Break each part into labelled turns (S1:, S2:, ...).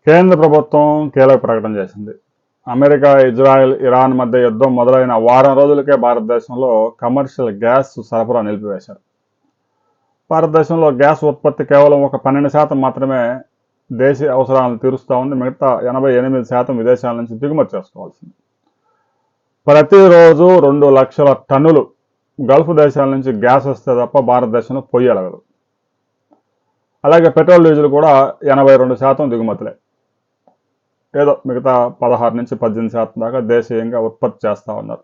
S1: కేంద్ర ప్రభుత్వం కీలక ప్రకటన చేసింది. అమెరికా, ఇజ్రాయెల్, ఇరాన్ మధ్య యుద్ధం మొదలైన వారం రోజులకే భారతదేశంలో కమర్షియల్ గ్యాస్ సరఫరా నిలిపివేశారు. భారతదేశంలో గ్యాస్ ఉత్పత్తి కేవలం ఒక 12% మాత్రమే దేశీయ అవసరాలను తీరుస్తూ ఉంది. మిగతా 88% విదేశాల నుంచి దిగుమతి చేసుకోవాల్సింది. ప్రతిరోజు 2 లక్షల టన్నులు గల్ఫ్ దేశాల నుంచి గ్యాస్ వస్తే తప్ప భారతదేశంలో పొయ్యలగదు. అలాగే పెట్రోల్, డీజిల్ కూడా 82% దిగుమతులే. ఏదో మిగతా 16 నుంచి 18% దాకా దేశీయంగా ఉత్పత్తి చేస్తూ ఉన్నారు.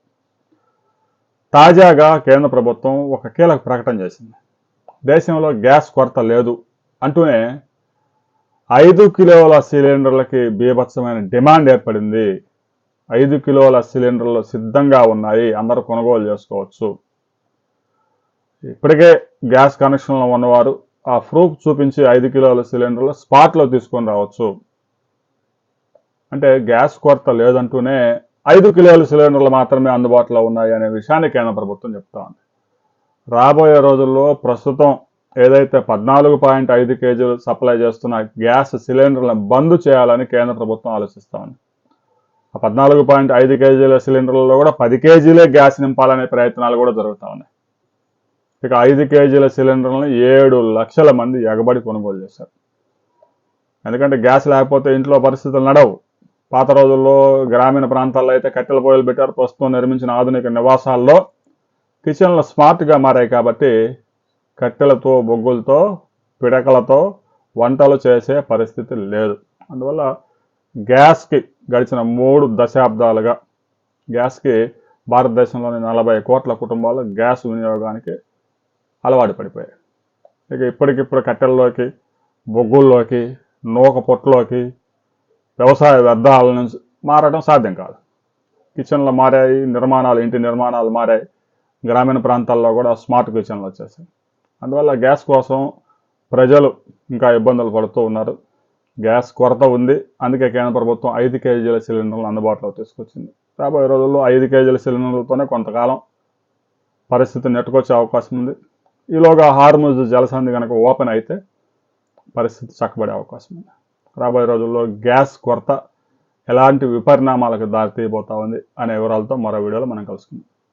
S1: తాజాగా కేంద్ర ప్రభుత్వం ఒక కీలక ప్రకటన చేసింది. దేశంలో గ్యాస్ కొరత లేదు అంటూనే 5 కిలోల సిలిండర్లకి బీభత్సమైన డిమాండ్ ఏర్పడింది. 5 కిలోల సిలిండర్లు సిద్ధంగా ఉన్నాయి, అందరూ కొనుగోలు చేసుకోవచ్చు. ఇప్పటికే గ్యాస్ కనెక్షన్లో ఉన్నవారు ఆ ప్రూఫ్ చూపించి 5 కిలోల సిలిండర్లు స్పాట్లో తీసుకొని రావచ్చు. అంటే గ్యాస్ కొరత లేదంటూనే 5 కిలోల సిలిండర్లు మాత్రమే అందుబాటులో ఉన్నాయి అనే విషయాన్ని కేంద్ర ప్రభుత్వం చెప్తా ఉంది. రాబోయే రోజుల్లో ప్రస్తుతం ఏదైతే 14.5 కేజీలు సప్లై చేస్తున్న గ్యాస్ సిలిండర్లను బంద్ చేయాలని కేంద్ర ప్రభుత్వం ఆలోచిస్తూ ఉంది. ఆ 14.5 కేజీల సిలిండర్లలో కూడా 10 కేజీలే గ్యాస్ నింపాలనే ప్రయత్నాలు కూడా జరుగుతూ ఉన్నాయి. ఇక 5 కేజీల సిలిండర్లను 7 లక్షల మంది ఎగబడి కొనుగోలు చేశారు. ఎందుకంటే గ్యాస్ లేకపోతే ఇంట్లో పరిస్థితులు నడవు. పాత రోజుల్లో గ్రామీణ ప్రాంతాల్లో అయితే కట్టెల పొయ్యిలు పెట్టారు. ప్రస్తుతం నిర్మించిన ఆధునిక నివాసాల్లో కిచెన్లు స్మార్ట్గా మారాయి కాబట్టి కట్టెలతో, బొగ్గులతో, పిడకలతో వంటలు చేసే పరిస్థితి లేదు. అందువల్ల గ్యాస్కి గడిచిన 3 దశాబ్దాలుగా గ్యాస్కి భారతదేశంలోని 40 కోట్ల కుటుంబాలు గ్యాస్ వినియోగానికి అలవాటు పడిపోయాయి. ఇక ఇప్పటికిప్పుడు కట్టెల్లోకి, బొగ్గుల్లోకి, నూక పొట్టులోకి, వ్యవసాయ వ్యర్థాల నుంచి మారడం సాధ్యం కాదు. కిచెన్లు మారాయి, ఇంటి నిర్మాణాలు మారాయి. గ్రామీణ ప్రాంతాల్లో కూడా స్మార్ట్ కిచెన్లు వచ్చేసాయి. అందువల్ల గ్యాస్ కోసం ప్రజలు ఇంకా ఇబ్బందులు పడుతూ ఉన్నారు. గ్యాస్ కొరత ఉంది. అందుకే కేంద్ర ప్రభుత్వం 5 కేజీల సిలిండర్లు అందుబాటులో తీసుకొచ్చింది. రాబోయే రోజుల్లో 5 కేజీల సిలిండర్లతోనే కొంతకాలం పరిస్థితి నెట్టుకొచ్చే అవకాశం ఉంది. ఈలోగా హార్ముజ్ జలసంధి కనుక ఓపెన్ అయితే పరిస్థితి చక్కబడే అవకాశం ఉంది. రాబోయే రోజుల్లో గ్యాస్ కొరత ఎలాంటి విపరిణామాలకు దారితీయబోతా ఉంది అనే వివరాలతో మరో వీడియోలో మనం కలుసుకుందాం.